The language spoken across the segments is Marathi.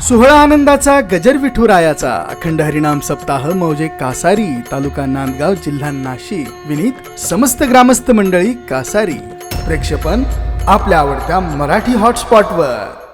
सोहळा आनंदाचा गजर विठुरायाचा अखंड हरिनाम सप्ताह मौजे कासारी तालुका नांदगाव जिल्हा नाशिक विनीत समस्त ग्रामस्थ मंडळी कासारी प्रेक्षेपण आपल्या आवडत्या मराठी हॉटस्पॉटवर।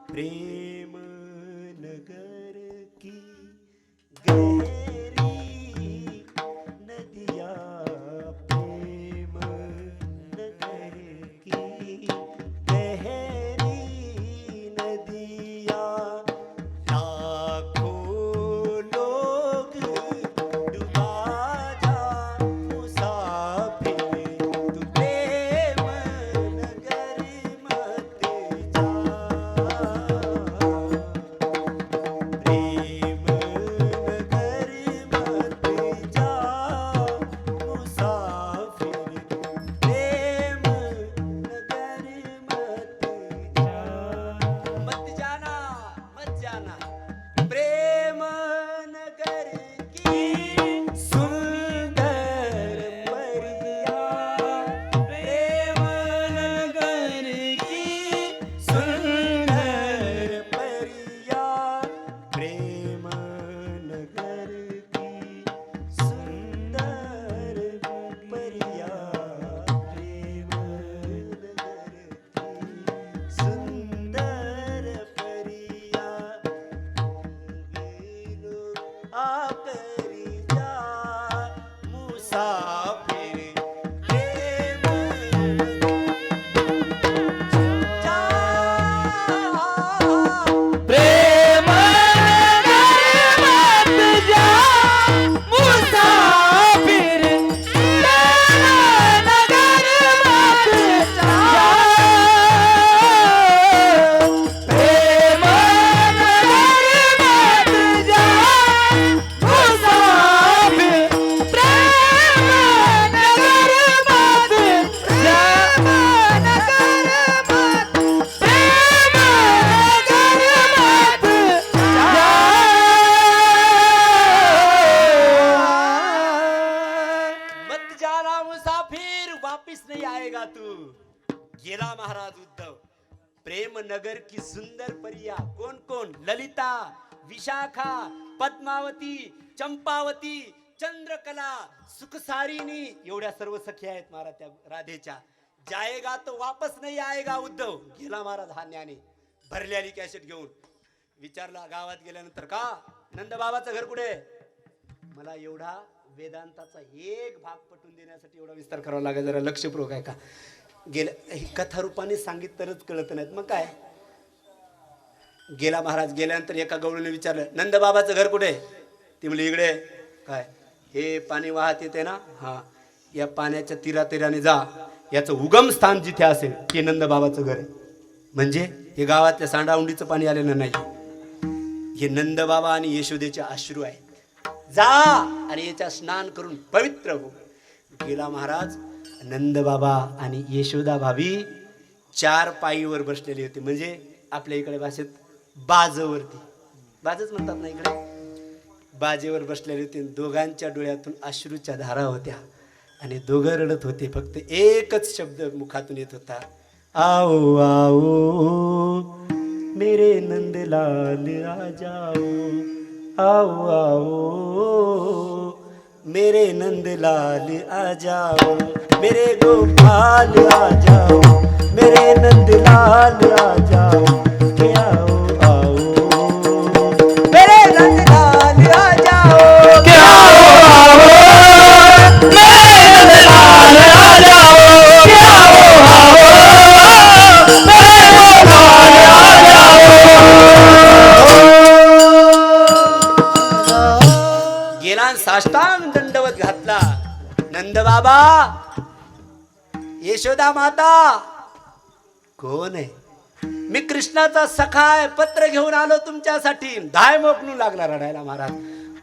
प्रेम नगर की गहरी नदिया, प्रेम नगर की गहरी नदिया, लाखों लोग डुबा जा मुसाफिर, तू प्रेम नगर मत जा। गेला महाराज उद्धव। प्रेम नगर की सुंदर परिया कोण कोण? ललिता, विशाखा, पद्मावती, चंपावती, चंद्रकला, सुखसारिणी, एवढ्या सर्व सखी आहेत महाराज त्या राधेच्या। जाएगा तो वापस नहीं आएगा उद्धव। गेला महाराज हा ज्ञानी भरलेली कॅसेट घेऊन विचारला गावात गेल्यानंतर, का नंदबाबाचं घर कुठे? मला एवढा वेदांताचा एक भाग पटवून देण्यासाठी एवढा विस्तार करावा लागेल, जरा लक्षपूर्वक आहे का? गेल्या ही कथा रूपाने सांगितलंच कळत नाहीत, मग काय? गेला महाराज गेल्यानंतर एका गवळीने विचारलं, नंदबाबाचं घर कुठे? ती म्हणली इकडे। काय हे पाणी वाहत येते ना, हा या पाण्याच्या तीरातीराने जा, याचं उगम स्थान जिथे असेल ते नंदबाबाचं घर आहे। म्हणजे हे गावातल्या सांडाउंडीचं पाणी आलेलं नाही, हे नंदबाबा आणि यशोदेचे अश्रू आहेत। जा आणि याच्या स्नान करून पवित्र हो। गेला महाराज नंदबाबा आणि यशोदा भाभी चार पायीवर बसलेले होते, म्हणजे आपल्या इकडे भाषेत बाजवरती, बाजच म्हणतात ना इकडे, बाजेवर बसलेले होते। दोघांच्या डोळ्यातून अश्रूच्या धारा होत्या आणि दोघं रडत होते। फक्त एकच शब्द मुखातून येत होता, आओ आओ मेरे नंदलाल आ जाओ, आओ आओ मेरे नंदलाल आ जाओ, मेरे गोपाल आ जाओ, मेरे नंदलाल आ जाओ, आओ आओ मेरे नंदलाल आ जाओ, आओ गेला आणि साष्टांग दंडवत घातला. नंद बाबा, यशोदा माता, कोण आहे? मी कृष्णाचा सखा आहे, पत्र घेऊन आलो तुमच्यासाठी. धाय मोकलू लागला रडायला महाराज.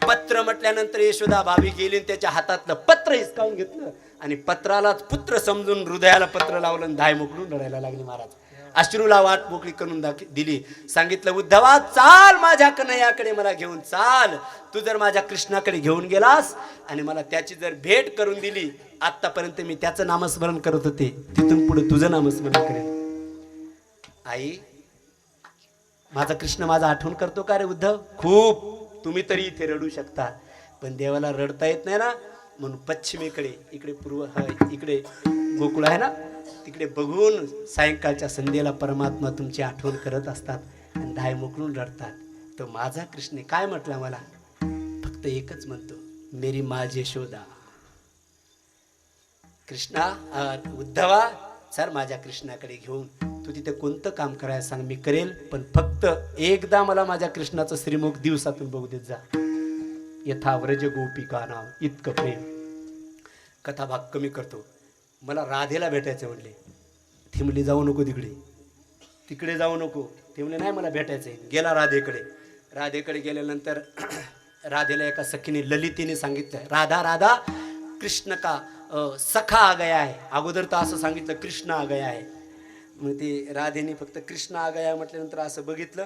पत्र म्हटल्यानंतर यशोदा भाभी गेली आणि त्याच्या हातातलं पत्र हिसकावून घेतलं आणि पत्रालाच पुत्र समजून हृदयाला पत्र लावलं आणि धाय मोकलून रडायला लागली महाराज. अश्रूला वाट मोकळी करून दिली. सांगितलं, उद्धवा चाल माझ्या कन्हैयाकडे, मला घेऊन चाल. तू जर माझ्या कृष्णाकडे घेऊन गेलास आणि मला त्याची जर भेट करून दिली, आतापर्यंत मी त्याचं नामस्मरण करत होते, तिथून पुढे तुझं नामस्मरण करेल. आई, माझा कृष्ण माझा आठवण करतो का रे उद्धव? खूप. तुम्ही तरी इथे रडू शकता, पण देवाला रडता येत नाही ना, म्हणून पश्चिमेकडे, इकडे पूर्व, इकडे गोकुळ आहे ना, तिकडे बघून सायंकाळच्या संध्येला परमात्मा तुमची आठवण करत असतात आणि धाय मोकळून रडतात. तो माझा कृष्ण काय म्हटला मला? फक्त एकच म्हणतो, मेरी माँ यशोदा. कृष्णा, उद्धवा, सर माझ्या कृष्णाकडे घेऊन तू तिथे कोणतं काम करायला सांग, मी करेल, पण फक्त एकदा मला माझ्या कृष्णाचं श्रीमुख दिवसातून बघू देत जा. यथा व्रज गोपिका नाव, इतकं प्रेम. कथा भाग कमी करतो. मला राधेला भेटायचं म्हणले. ती म्हणली जाऊ नको तिकडे, तिकडे जाऊ नको. ते म्हणले नाही मला भेटायचंय. गेला राधेकडे. राधेकडे गेल्यानंतर राधेला एका सखीने ललितेने सांगितलं, राधा राधा कृष्ण का सखा आ गया है. अगोदर तर असं सांगितलं कृष्ण आ गया है. मग ते राधेने फक्त कृष्ण आ गया म्हटल्यानंतर असं बघितलं,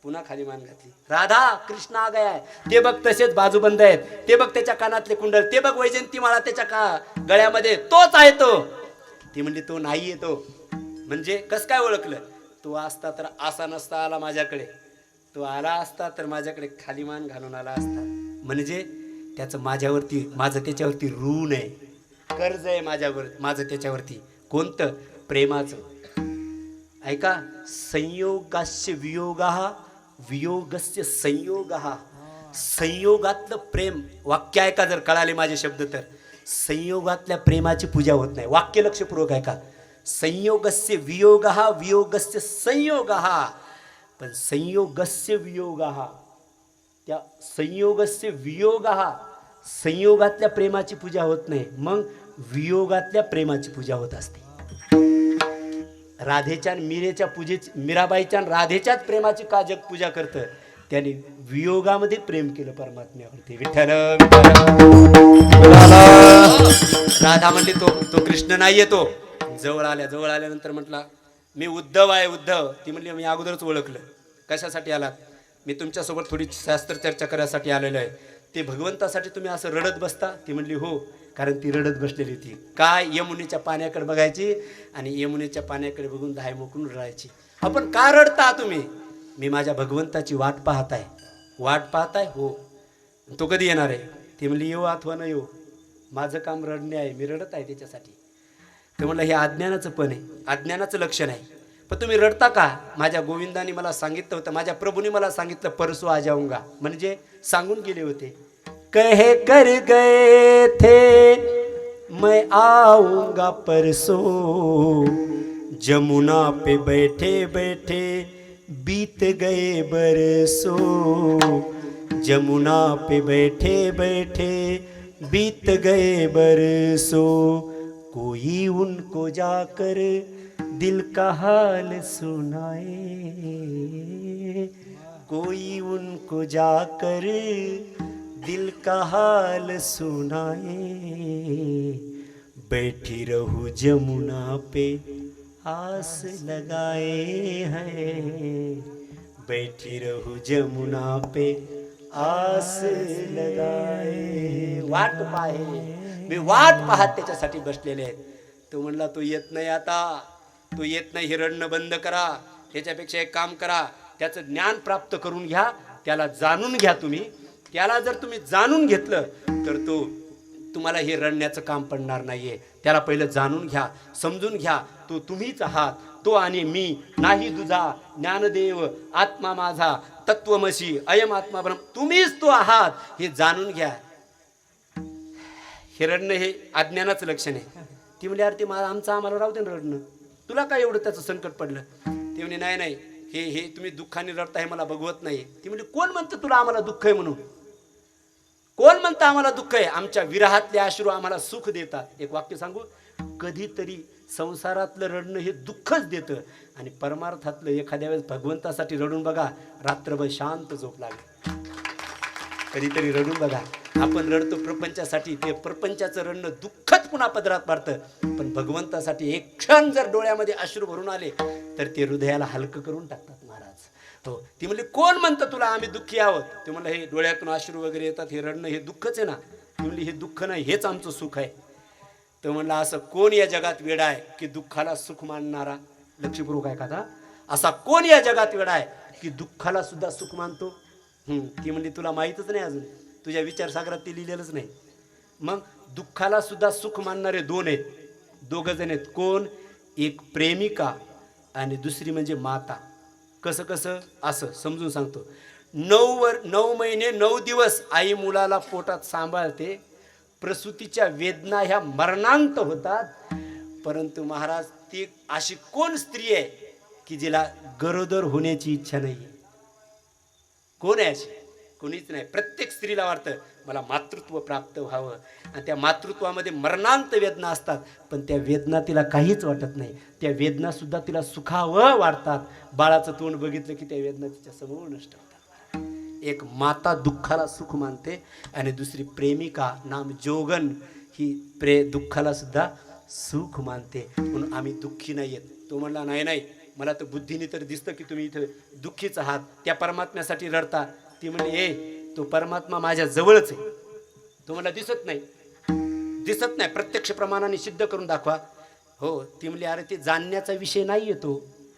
पुन्हा खाली मान घातली. राधा कृष्ण आ गया आहे. ते बघ तसेच बाजूबंद आहेत, ते बघ त्याच्या कानातले कुंडल, ते बघ वैजंती माळा त्याच्या गळ्यामध्ये, तोच आहे तो. ती म्हणली तो नाही आहे तो. म्हणजे कस काय ओळखलं? तो असता तर असा नसता आला माझ्याकडे, तो आला असता तर माझ्याकडे खाली मान घालून आला असता. म्हणजे त्याचं माझ्यावरती, माझं त्याच्यावरती ऋण आहे, कर्ज आहे माझ्यावर, माझं त्याच्यावरती. कोणतं? प्रेमाचं. ऐका, संयोगास्य वियोगः, वियोगस्य संयोगः. संयोगातलं प्रेम, वाक्य ऐका जर कळाले माझे शब्द तर, संयोगातल्या प्रेमाची पूजा होत नाही. वाक्य लक्षपूर्वक ऐका. संयोगस्य वियोगः, वियोगस्य संयोगः. पण संयोगस्य वियोगः, त्या संयोगस्य वियोगः, संयोगातल्या प्रेमाची पूजा होत नाही, मग वियोगातल्या प्रेमाची पूजा होत असते. राधेच्या मीरेच्या पूजेची, मीराबाईच्या राधेच्याच प्रेमाची का जग पूजा करतं? त्याने वियोगामध्ये प्रेम केलं परमात्म्यावरती. विठ्ठल राधा म्हणली तो कृष्ण नाहीये तो. जवळ आल्यानंतर म्हटला, मी उद्धव आहे, उद्धव. ती म्हणली मी अगोदरच ओळखलं. कशासाठी आलात? मी तुमच्यासोबत थोडी शास्त्र चर्चा करायसाठी आलेलो आहे. ते भगवंतासाठी तुम्ही असं रडत बसता? ती म्हणली हो, कारण ती रडत बसलेली होती. काय? यमुनेच्या पाण्याकडे बघायची आणि यमुनेच्या पाण्याकडे बघून धाय मोकळून रडायची. आपण का रडता तुम्ही? मी माझ्या भगवंताची वाट पाहताय. वाट पाहताय? हो. तो कधी येणार आहे? ती म्हणली येऊ अथवा न येऊ, माझं काम रडणे आहे, मी रडत आहे त्याच्यासाठी. ते म्हणलं हे अज्ञानाचं पण आहे, अज्ञानाचं लक्षण आहे. पण तुम्ही रडता का? माझ्या गोविंदाने मला सांगितलं होतं, माझ्या प्रभूने मला सांगितलं, परसो आ जाऊंगा, म्हणजे सांगून गेले होते. कहे कर गए थे मैं आऊंगा परसों, जमुना पे बैठे बैठे बीत गए बरसों, जमुना पे बैठे बैठे बीत गए बरसों, कोई उनको जाकर दिल का हाल सुनाए, कोई उनको जाकर दिल का हाल सुनाए, बैठी रहूं जमुना पे आस लगाए हैं, बैठी रहूं जमुना पे आस लगाए. वाट पाहे, मी वाट पाहत त्याच्यासाठी बसलेले आहेत. तो म्हणला तो येत नाही आता, तो येत नाही, हे रडणं बंद करा. त्याच्यापेक्षा एक काम करा, त्याचं ज्ञान प्राप्त करून घ्या, त्याला जाणून घ्या. तुम्ही त्याला जर तुम्ही जाणून घेतलं तर तो तुम्हाला हे रडण्याचं काम पडणार नाहीये. त्याला पहिलं जाणून घ्या, समजून घ्या. तो तुम्हीच आहात, तो आणि मी नाही दुजा, ज्ञानदेव आत्मा माझा, तत्वमसी अयम आत्मा ब्रह्म, तुम्हीच तो आहात, हे जाणून घ्या. हे रडणं हे अज्ञानाचं लक्षण आहे. ती म्हणजे अरे ते आम्हाला राहू दे रडणं, तुला काय एवढं त्याचं संकट पडलं? ते म्हणजे नाही नाही, हे तुम्ही दुःखाने रडता हे मला बघवत नाही. ती म्हणजे कोण म्हणतं तुला आम्हाला दुःख आहे म्हणून? कोण म्हणतं आम्हाला दुःख आहे, आमच्या विरहातले अश्रू आम्हाला सुख देतात. एक वाक्य सांगू, कधीतरी संसारातलं रडणं हे दुःखच देतं आणि परमार्थातलं एखाद्या वेळेस भगवंतासाठी रडून बघा, रात्रभर शांत झोप लागेल. कधीतरी रडून बघा. आपण रडतो प्रपंचासाठी, ते प्रपंचाचं रडणं दुःखच पुन्हा पदरात पाडतं. पण भगवंतासाठी एक क्षण जर डोळ्यामध्ये अश्रू भरून आले तर ते हृदयाला हलकं करून टाकतात महाराज. हो, ती म्हणली कोण म्हणतं तुला आम्ही दुःखी आहोत? ते म्हणलं हे डोळ्यातून अश्रू वगैरे येतात, हे रडणं हे दुःखच आहे ना. ती म्हणली हे दुःख नाही, हेच आमचं सुख आहे. तर म्हणलं असं कोण या जगात वेडा आहे की दुःखाला सुख मानणारा? लक्षपूर्वक आहे का? असा कोण या जगात वेडा आहे की दुःखाला सुद्धा सुख मानतो? ती म्हणली तुला माहीतच नाही, अजून तुझ्या विचारसागरात ते लिहिलेलंच नाही. मग दुःखाला सुद्धा सुख मानणारे दोन आहेत, दोघं जण आहेत. कोण? एक प्रेमिका आणि दुसरी म्हणजे माता. कसं कसं असं समजून सांगतो. 9 महिने 9 दिवस आई मुलाला पोटात सांभाळते. प्रसूतीच्या वेदना ह्या मरणांत होतात. परंतु महाराज, ती अशी कोण स्त्री आहे की जिला गरोदर होण्याची इच्छा नाही? कोण आहे अशी? कोणीच नाही. प्रत्येक स्त्रीला वाटतं मला मातृत्व प्राप्त व्हावं, आणि त्या मातृत्वामध्ये मरणांत वेदना असतात, पण त्या वेदना तिला काहीच वाटत नाही. त्या वेदना सुद्धा तिला सुखावं वाटतात. बाळाचं तोंड बघितलं की त्या वेदना तिच्या समोर नष्ट होतात. एक माता दुःखाला सुख मानते आणि दुसरी प्रेमिका नाम जोगन ही दुःखाला सुद्धा सुख मानते. म्हणून आम्ही दुःखी नाही आहेत. तो म्हणला नाही, मला तर बुद्धीने तर दिसतं की तुम्ही इथं दुःखीच आहात, त्या परमात्म्यासाठी रडता. ती म्हणली तो परमात्मा माझ्या जवळच आहे. तो मला दिसत नाही, प्रत्यक्ष प्रमाणाने सिद्ध करून दाखवा. हो, ती म्हणली अरे ते जाणण्याचा विषय नाही आहे,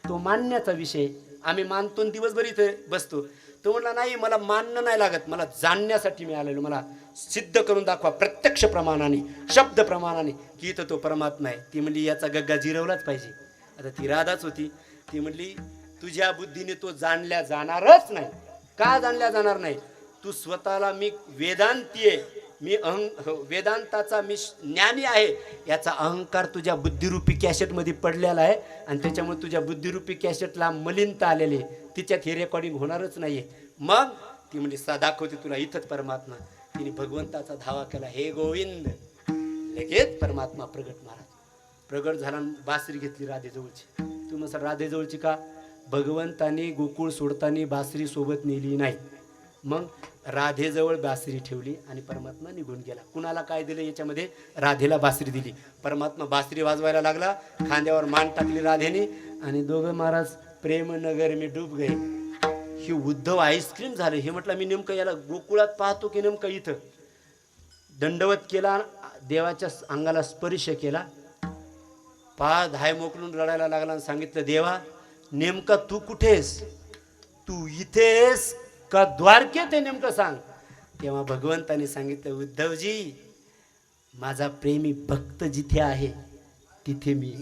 तो मानण्याचा विषय. आम्ही मानतो दिवसभर इथे बसतो. तो म्हणला नाही, मला मानणं नाही लागत, मला जाणण्यासाठी मी आलेलो, मला सिद्ध करून दाखवा प्रत्यक्ष प्रमाणाने, शब्द प्रमाणाने की इथं तो परमात्मा आहे. ती म्हणली याचा गग्गा जिरवलाच पाहिजे. आता ती राधाच होती. ती म्हणली तुझ्या बुद्धीने तो जाणल्या जाणारच नाही. का जाणल्या जाणार नाही? तू स्वतःला मी वेदांती आहे, मी वेदांताचा मी ज्ञानी आहे याचा अहंकार तुझ्या बुद्धिरूपी कॅसेटमध्ये पडलेला आहे, आणि त्याच्यामुळे तुझ्या बुद्धिरूपी कॅसेटला मलिनता आलेली आहे, तिच्यात हे रेकॉर्डिंग होणारच नाहीये. मग ती म्हणजे दाखवते तुला इथंच परमात्मा. तिने भगवंताचा धावा केला, हे गोविंद. लगेच परमात्मा प्रगट. महाराज प्रगट झाला, बासरी घेतली राधेजवळची. तू म्हणसा राधेजवळची का? भगवंताने गोकुळ सोडताना बासरी सोबत नेली नाही. मग राधेजवळ बासरी ठेवली आणि परमात्मा निघून गेला. कुणाला काय दिलं याच्यामध्ये? राधेला बासरी दिली. परमात्मा बासरी वाजवायला लागला, खांद्यावर मान टाकली राधेने, आणि दोघं महाराज प्रेमनगर मी डूब गए. ही उद्धव आईस्क्रीम झालं. हे म्हटलं मी नेमकं याला गोकुळात पाहतो की नेमकं इथं. दंडवत केला, देवाच्या अंगाला स्पर्श केला, पाय धाय मोकलून रडायला लागला आणि सांगितलं देवा नेमका तू कुठेस? तू इथेस का द्वारकेत आहे नेमकं सांग. तेव्हा भगवंताने सांगितलं उद्धवजी माझा प्रेमी भक्त जिथे आहे तिथे मी.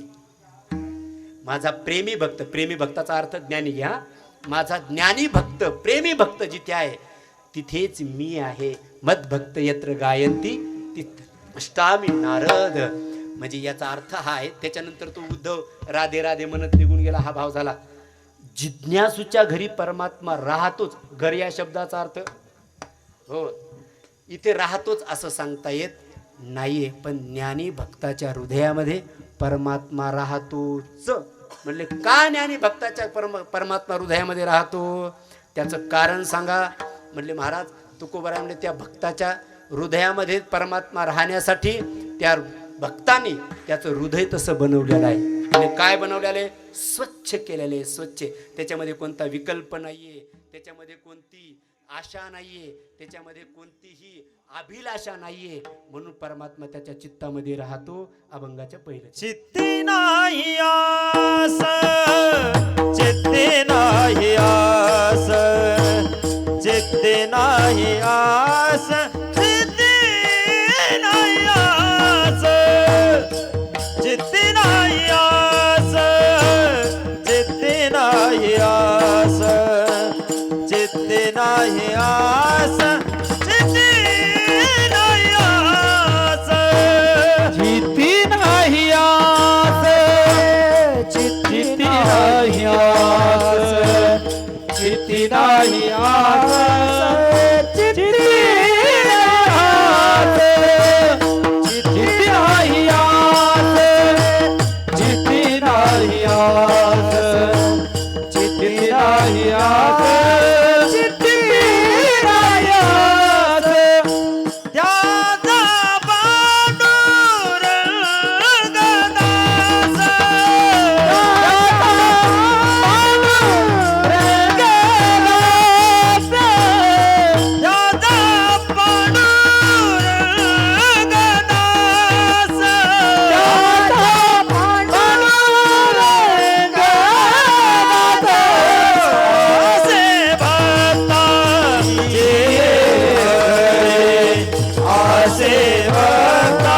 माझा प्रेमी भक्त, प्रेमी भक्ताचा अर्थ ज्ञानी घ्या. माझा ज्ञानी भक्त प्रेमी भक्त जिथे आहे तिथेच मी आहे. मद्भक्त यत्र गायंती तिष्ठामि नारद. म्हणजे याचा अर्थ हा आहे. त्याच्यानंतर तो उद्धव राधे राधे म्हणत निघून गेला. हा भाव झाला. जिज्ञासूच्या घरी परमात्मा राहतोच. घर या शब्दाचा अर्थ हो इथे राहतोच असं सांगता येत नाहीये, पण ज्ञानी भक्ताच्या हृदयामध्ये परमात्मा राहतोच. म्हणले का ज्ञानी भक्ताच्या परमात्मा हृदयामध्ये राहतो? त्याचं कारण सांगा. म्हणले महाराज तुकोबाराय म्हणले त्या भक्ताच्या हृदयामध्ये परमात्मा राहण्यासाठी त्या भक्तांनी त्याचं हृदय तसं बनवलेलं आहे. आणि काय बनवलेलं आहे? स्वच्छ केलेलं आहे. स्वच्छ. त्याच्यामध्ये कोणता विकल्प नाहीये, त्याच्यामध्ये कोणती आशा नाहीये, त्याच्यामध्ये कोणतीही अभिलाषा नाहीये. म्हणून परमात्मा त्याच्या चित्तामध्ये राहतो. अभंगाच्या पहिल्या चित्ते नाही आस, चित्ते नाही आस, चित्ते नाही आस, चित्ते नाही आस, चित्ते नाही आस, चित्ते नाही आस, चित्ते नाही आस, चित्ते नाही आस, चित्ते नाही आस, चित्ते नाही आस, चित्ते नाही आस, चित्ते सेवका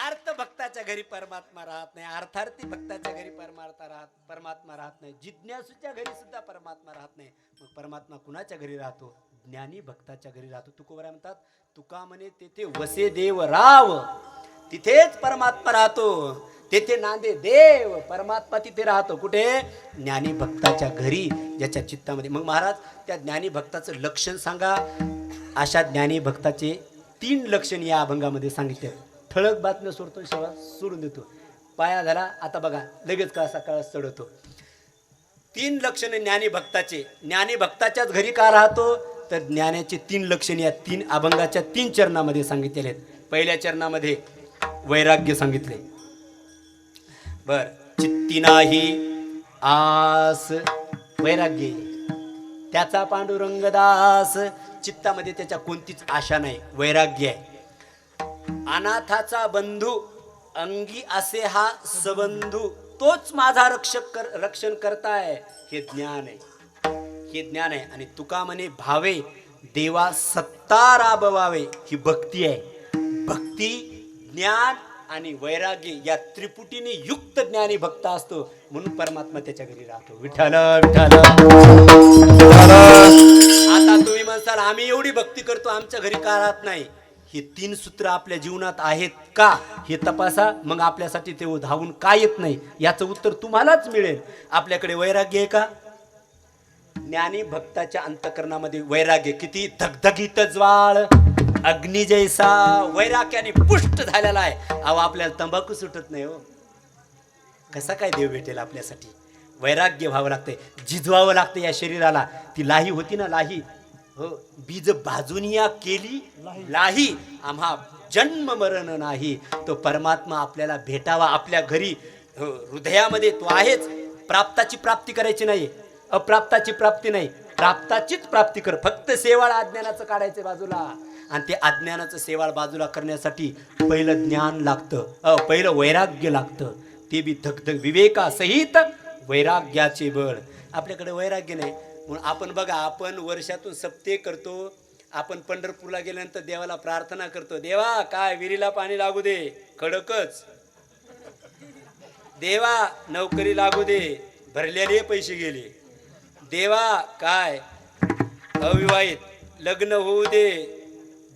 अर्थ भक्ताच्या घरी परमात्मा राहत नाही, अर्थार्थी भक्ताच्या घरी परमात्मा राहत नाही, जिज्ञासूच्या घरी सुद्धा परमात्मा राहत नाही. मग परमात्मा कुणाच्या घरी राहतो? ज्ञानी भक्ताच्या घरी राहतो. तुकोबरा म्हणतात, तुका म्हणे तेथे वसे देव राव, तिथेच परमात्मा राहतो. तेथे नांदे देव, परमात्मा तिथे राहतो. कुठे? ज्ञानी भक्ताच्या घरी, ज्याच्या चित्तामध्ये. मग महाराज त्या ज्ञानी भक्ताचं लक्षण सांगा. अशा ज्ञानी भक्ताचे 3 लक्षण या अभंगामध्ये सांगितले. ठळक बातम्या सोडतो, शेवा सोडून देतो. पाया झाला, आता बघा लगेच कळा काळास चढवतो. 3 लक्षणे ज्ञानी भक्ताचे. ज्ञानी भक्ताच्याच घरी का राहतो? तर ज्ञानाचे 3 लक्षणे या 3 अभंगाच्या 3 चरणामध्ये सांगितलेले आहेत. पहिल्या चरणामध्ये वैराग्य सांगितले. बर, चित्ती नाही आस, वैराग्य. त्याचा पांडुरंगदास, चित्तामध्ये त्याच्या कोणतीच आशा नाही, वैराग्य आहे. अनाथाचा बंधू अंगी असे हा सबंधू, तोच माझा रक्षण करताय, हे ज्ञान आहे. हे ज्ञान आहे. आणि तुका म्हणे भावे देवा सत्ता राबवावे, ही भक्ती आहे. भक्ती, ज्ञान आणि वैराग्य या त्रिपुटीने युक्त ज्ञानी भक्त असतो. म्हणून परमात्मा त्याच्या घरी राहतो. विठ्ठल विठ्ठल. आता तुम्ही म्हणसाल आम्ही एवढी भक्ती करतो, आमच्या घरी का राहत नाही? हे 3 सूत्र आपल्या जीवनात आहेत का हे तपासा. मग आपल्यासाठी ते धावून का येत नाही याचं उत्तर तुम्हालाच मिळेल. आपल्याकडे वैराग्य आहे का? ज्ञानी भक्ताच्या अंतकरणामध्ये वैराग्य किती धगधगीत ज्वाळ अग्नी जैसा वैराग्याने पुष्ट झालेला आहे. अहो आपल्याला तंबाखू सुटत नाही हो. कसा काय देव भेटेल आपल्यासाठी? वैराग्य व्हावं लागतंय, झिजवावं लागतं या शरीराला. ती लाही होती ना, लाही, हो, बीज भाजूनिया केली लाही, आम्हा जन्म मरण नाही. तो परमात्मा आपल्याला भेटावा आपल्या घरी, हो, हृदयामध्ये तो आहेच. प्राप्ताची प्राप्ती करायची नाही, अप्राप्ताची प्राप्ती नाही, प्राप्ताचीच प्राप्ती कर. फक्त सेवाळ अज्ञानाचं काढायचं बाजूला. आणि ते अज्ञानाचं सेवाळ बाजूला करण्यासाठी पहिलं ज्ञान लागतं, पहिलं वैराग्य लागतं. ते बी धगधग विवेकासहित वैराग्याचे बळ. आपल्याकडे वैराग्य नाही. म्हणून आपण बघा, आपण वर्षातून सप्ते करतो. आपण पंढरपूरला गेल्यानंतर देवाला प्रार्थना करतो, देवा काय विहिरीला पाणी लागू दे, खडकच. देवा नोकरी लागू दे, भरलेले पैसे गेले. देवा काय अविवाहित लग्न होऊ दे,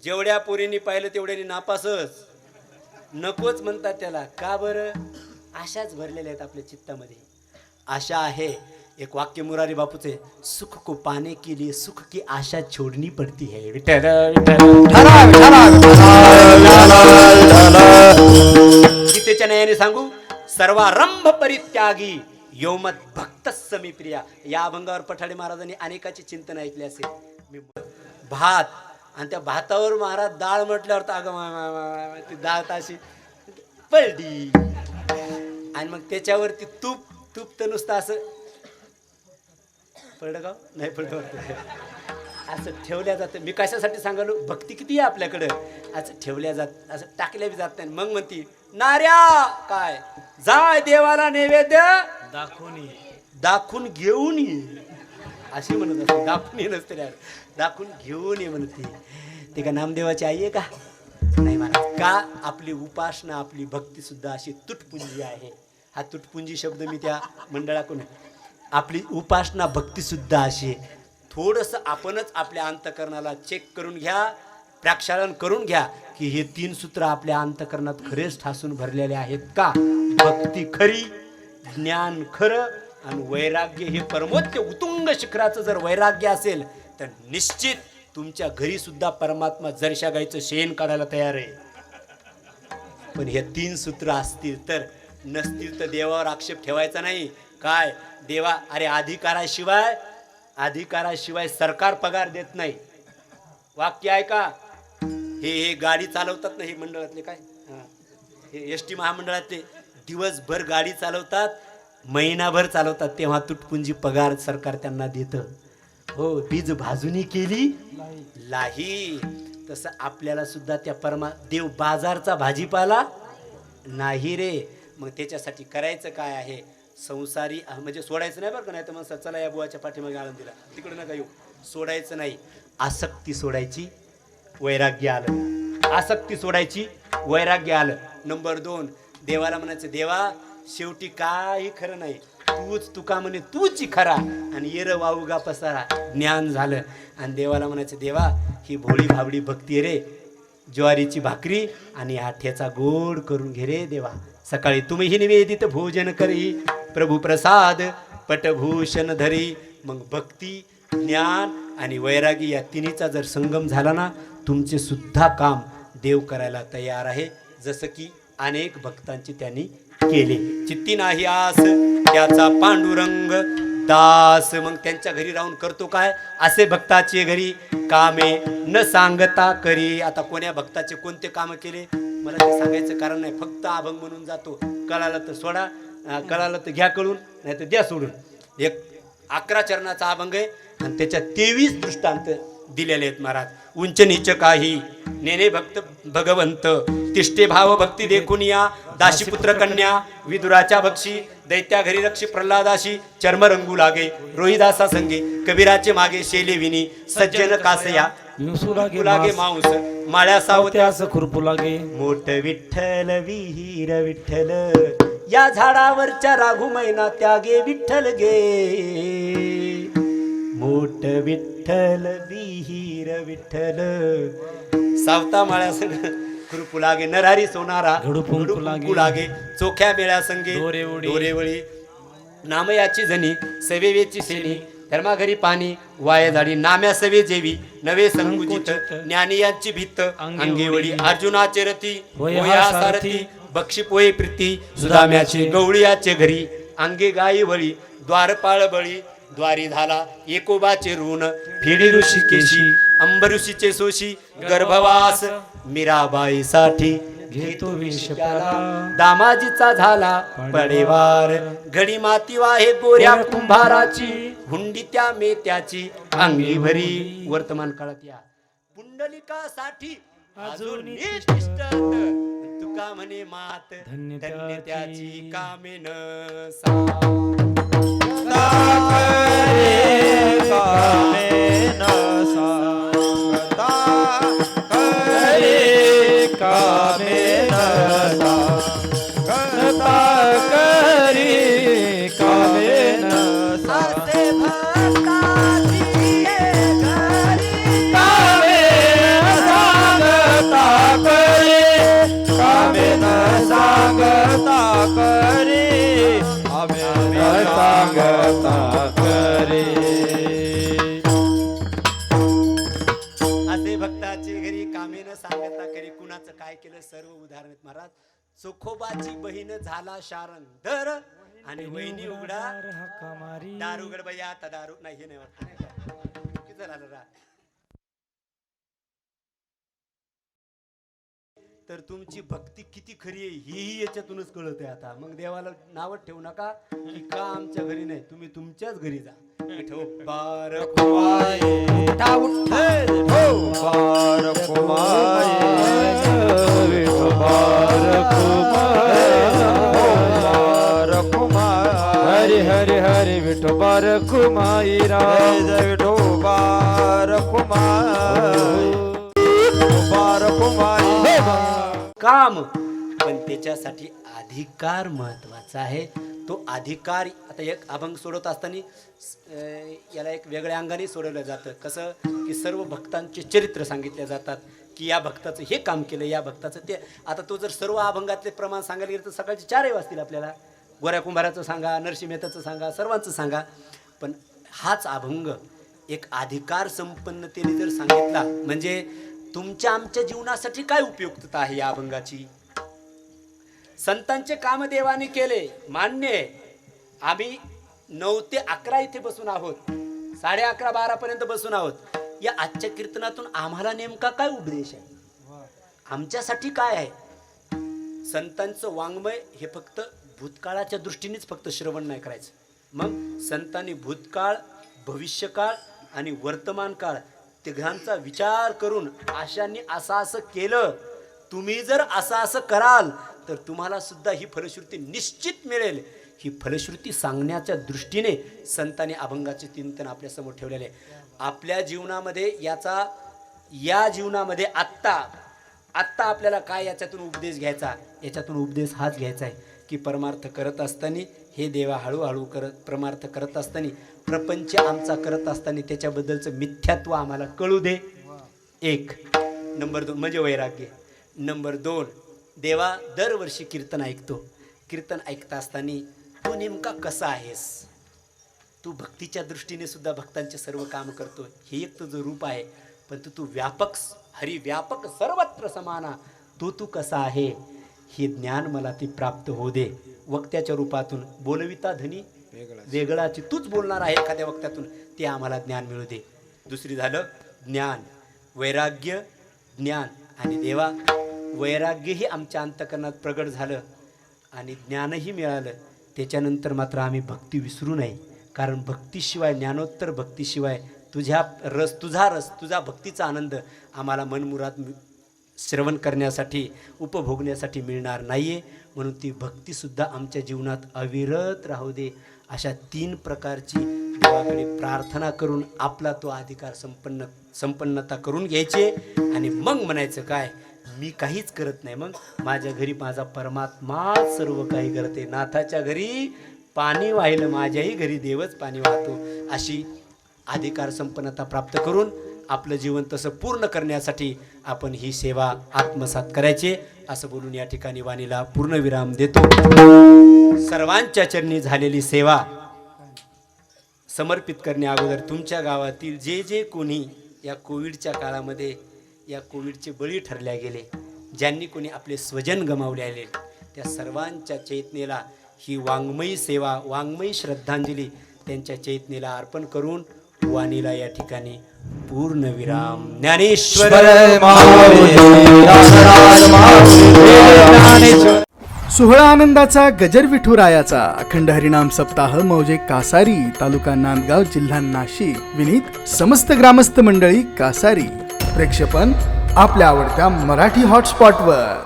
जेवढ्या पोरींनी पाहिलं तेवढ्यानी नापासच, नकोच म्हणतात त्याला. का बरं? आशाच भरलेल्या आहेत आपल्या चित्तामध्ये. आशा आहे. एक वाक्य मुरारी बापूचे, सुख को पाने के लिए सुख की आशा छोड़नी पड़ती है. गीतेच्या न्यायाने सांगू, सर्वारंभ परित्यागी योमत भक्त समी प्रिया. या अभंगावर पठाडे महाराजांनी अनेकाचे चिंतन ऐकले असेल. भात, आणि त्या भातावर महाराज डाळ म्हटल्यावर तर अगं ती डाळ ताशी पलटी, आणि मग त्याच्यावरती तूप. तूप तर नुसतं असं पडलं का? नाही पडलं, असं ठेवल्या जातं. मी कशासाठी सांगालो? भक्ती किती आहे आपल्याकडं. असं ठेवल्या जात, असं टाकल्या बी जात नाही. मग म्हणती नार्या काय जाय देवाला नैवेद्य दाखवून घेऊन ये, अशी म्हणत असते. दाखवून ये नसते, दाखवून घेऊन ये म्हणते. ते का नामदेवाची आई आहे का? नाही म्हणा. का? आपली उपासना, आपली भक्ती सुद्धा अशी तुटपुंजी आहे. हा तुटपुंजी शब्द मी त्या मंडळाकडून, आपली उपासना भक्ती सुद्धा अशी. थोडंसं आपणच आपल्या अंतकरणाला चेक करून घ्या, प्रक्षालन करून घ्या की हे 3 सूत्र आपल्या अंतकरणात खरेच ठासून भरलेले आहेत का? भक्ती खरी, ज्ञान खरं, आणि वैराग्य हे परमोच्च उत्तुंग शिखराचं जर वैराग्य असेल तर निश्चित तुमच्या घरी सुद्धा परमात्मा जरशा गायचं शेण काढायला तयार आहे. पण हे 3 सूत्र असतील तर, नसतील तर देवावर आक्षेप ठेवायचा नाही. काय देवा, अरे अधिकाराशिवाय सरकार पगार देत नाही. वाक्य आहे का? हे गाडी चालवतात ना, हे मंडळातले काय, हे एस टी महामंडळातले दिवसभर गाडी चालवतात, महिनाभर चालवतात तेव्हा तुटपुंजी पगार सरकार त्यांना देतं. हो, बीज भाजूनी केली लाही. तसं आपल्याला सुद्धा त्या देव बाजारचा भाजीपाला नाही रे. मग त्याच्यासाठी करायचं काय आहे? संसारी म्हणजे सोडायचं नाही बरं का, नाही तर मग चला या बुवाच्या पाठीमागे आळंदीला तिकडे नका येऊ. सोडायचं नाही, आसक्ती सोडायची, वैराग्य आलं. आसक्ती सोडायची, वैराग्य आलं. नंबर 2, देवाला म्हणायचं, देवा शेवटी काही खरं नाही, तूच तुका म्हणे तूच खरा आणि येर वाऊगा पसारा. ज्ञान झालं आणि देवाला म्हणायचं, देवा ही भोळी भाबडी भक्ती रे, ज्वारीची भाकरी आणि आठ्याचा गोड करून घे रे देवा. सकाळी तुम्ही निवेदित भोजन करी, प्रभू प्रसाद पटभूषण धरी. मग भक्ती, ज्ञान आणि वैरागी या तिन्हीचा जर संगम झाला ना, तुमचे सुद्धा काम देव करायला तयार आहे. जसं की अनेक भक्तांची त्यांनी केले. चित्ती नाही आस त्याचा पांडुरंग दास. मग त्यांच्या घरी राहून करतो काय? असे भक्ताचे घरी कामे न सांगता करी. आता कोण्या भक्ताचे कोणते काम केले मला ते सांगायचं कारण नाही, फक्त अभंग म्हणून जातो. कळालं तर सोडा, कळालं तर घ्या कळून, नाही तर द्या सोडून. एक 11 चरणाचा अभंग आहे आणि त्याच्यात 23 दृष्टांत दिलेले आहेत महाराज. उंच नीच काही नेने भक्त भगवंत, तिष्ठे भाव भक्ती देखून या. दाशीपुत्र कन्या विदुराच्या भक्षी, दैत्या घरी रक्षी प्रल्हादाशी. चर्म रंगू लागे रोहिदासा संगे, कबीराचे मागे शेले विनी. सज्जन कासया लागे मांस, माळ्या सावत्यास खुरपू लागे. मोठ विठ्ठल विहीर विठ्ठल, या झाडावरच्या राघू मैना त्यागे विठ्ठल गे. मोठ विठ्ठल विहीर विठ्ठल, सावता माळ्या संग खुरपू लागे. नरहरी सोनारा घडू लागे, चोख्या मेळ्या संगे दोरेवळी. नामयाची जणी सवेवेची सेनी, धर्माघरी पाणी वाया झाडी. नाम्या सवे जेवी नवे संकुचित, ज्ञानियांची भीत अंगेवळी. अर्जुनाचे रथी होया सारथी, बक्षी पोहे प्रीती. सुदाम्याचे गवळीयाचे घरी अंगे गाई वळी. द्वारपाळ बळी द्वारी झाला एकोबाचे ऋण. फेडी ऋषिकेशी अंबऋषीचे सोशी, गर्भवास मीराबाईसाठी घेतो विष प्याला. दामाजीचा झाला पडेवार, घडी माती वाहे गोऱ्या कुंभाराची. हुंडी त्या मेत्याची अंगी भरी. वर्तमान काळात या पुंडलिकासाठी अजून निष्ठा, तुका म्हणे मात धन्य त्याची कामे न सा. काय केलं सर्व उदाहरण आहेत महाराज. चोखोबाची बहीण झाला शारंधर आणि वहिनी उघडा दारू. उघड बाई आता दारू नाही, हे नाही वाटत किती झालं रा. तर तुमची भक्ती किती खरी आहे हेही याच्यातूनच कळत आहे आता. मग देवाला नावच ठेवू नका की का आमच्या घरी नाही, तुम्ही तुमच्याच घरी जा. विठोबार हरि हरि हरि विठोबार कुमाई राज. विठोबार कुमाई काम, पण त्याच्यासाठी अधिकार महत्वाचा आहे. तो अधिकार आता एक अभंग सोडवत असताना याला एक वेगळ्या अंगाने सोडवलं जातं. कसं की सर्व भक्तांचे चरित्र सांगितले जातात की या भक्ताचं हे काम केलं, या भक्ताचं ते. आता तो जर सर्व अभंगातले प्रमाण सांगायला गेलं तर सकाळचे 4 वाजतील आपल्याला. गोऱ्या कुंभाराचं सांगा, नरसिंह मेहताचं सांगा, सर्वांचं सांगा. पण हाच अभंग एक अधिकार संपन्नतेने जर सांगितला म्हणजे तुमच्या आमच्या जीवनासाठी काय उपयुक्तता आहे या अभंगाची. संतांचे काम देवाने केले मान्य आहे. आम्ही 9 ते 11 इथे बसून आहोत, 11:30 12 पर्यंत बसून आहोत. या आजच्या कीर्तनातून आम्हाला नेमका काय उपदेश आहे, आमच्यासाठी काय आहे. संतांचं वाङ्मय हे फक्त भूतकाळाच्या दृष्टीनेच फक्त श्रवण नाही करायचं. मग संतांनी भूतकाळ, भविष्यकाळ आणि वर्तमान काळ तिघांचा विचार करून आशांनी असं केलं. तुम्ही जर असं कराल तर तुम्हाला सुद्धा ही फलश्रुती निश्चित मिळेल. ही फलश्रुती सांगण्याच्या दृष्टीने संतांनी अभंगाचे चिंतन आपल्यासमोर ठेवलेले आहे. आपल्या जीवनामध्ये या जीवनामध्ये आत्ता आपल्याला काय याच्यातून उपदेश घ्यायचा, याच्यातून उपदेश हाच घ्यायचा आहे की परमार्थ करत असताना हे देवा हळूहळू परमार्थ करत असताना प्रपंच आमचा करत असताना त्याच्याबद्दलचं मिथ्यात्व आम्हाला कळू दे. एक. नंबर 2 म्हणजे वैराग्य. नंबर 2, देवा दरवर्षी कीर्तन ऐकतो. कीर्तन ऐकता असताना तू नेमका कसा आहेस, तू भक्तीच्या दृष्टीने सुद्धा भक्तांचे सर्व काम करतो, हे एक तुझं रूप आहे. पण तू व्यापक, हरिव्यापक सर्वत्र समाना, तू कसा आहे हे ज्ञान मला ती प्राप्त होऊ दे. वक्त्याच्या रूपातून बोलविता धनी वेगळाची, तूच बोलणार आहे एखाद्या वक्त्यातून, ते आम्हाला ज्ञान मिळू दे. दुसरी झालं ज्ञान, वैराग्य, ज्ञान. आणि देवा वैराग्यही आमच्या अंतःकरणात प्रगट झालं आणि ज्ञानही मिळालं. त्याच्यानंतर मात्र आम्ही भक्ती विसरू नये, कारण भक्तीशिवाय, ज्ञानोत्तर भक्तीशिवाय तुझा रस, तुझा भक्तीचा आनंद आम्हाला मनमुराद श्रवण करण्यासाठी, उपभोगण्यासाठी मिळणार नाही आहे. म्हणून ती भक्तीसुद्धा आमच्या जीवनात अविरत राहू दे. अशा 3 प्रकारची देवाकडे प्रार्थना करून आपला तो अधिकार संपन्नता करून घ्यायचे. आणि मग म्हणायचं काय, मी काहीच करत नाही, मग माझ्या घरी माझा परमात्मा सर्व काही करते. नाथाच्या घरी पाणी वाहिलं, माझ्याही घरी देवच पाणी वाहतो. अशी अधिकार संपन्नता प्राप्त करून आपलं जीवन तसं पूर्ण करण्यासाठी आपण ही सेवा आत्मसात करायचे. असं बोलून या ठिकाणी वाणीला पूर्णविराम देतो. सर्वांच्या चरणी झालेली सेवा समर्पित करण्या अगोदर तुमच्या गावातील जे कोणी या कोविडच्या काळामध्ये या कोविडचे बळी ठरल्या गेले, ज्यांनी कोणी आपले स्वजन गमावले आले, त्या सर्वांच्या चैतन्याला ही वाङ्मयी सेवा, वाङ्मयी श्रद्धांजली त्यांच्या चैतन्याला अर्पण करून वाणीला या ठिकाणी पूर्णविराम. ज्ञानेश्वर सोहळा आनंदाचा गजर विठुरायाचा अखंड हरिनाम सप्ताह मौजे कासारी, तालुका नांदगाव, जिल्हा नाशिक. विनीत समस्त ग्रामस्थ मंडळी कासारी. प्रेक्षेपण आपल्या आवडत्या मराठी हॉटस्पॉटवर.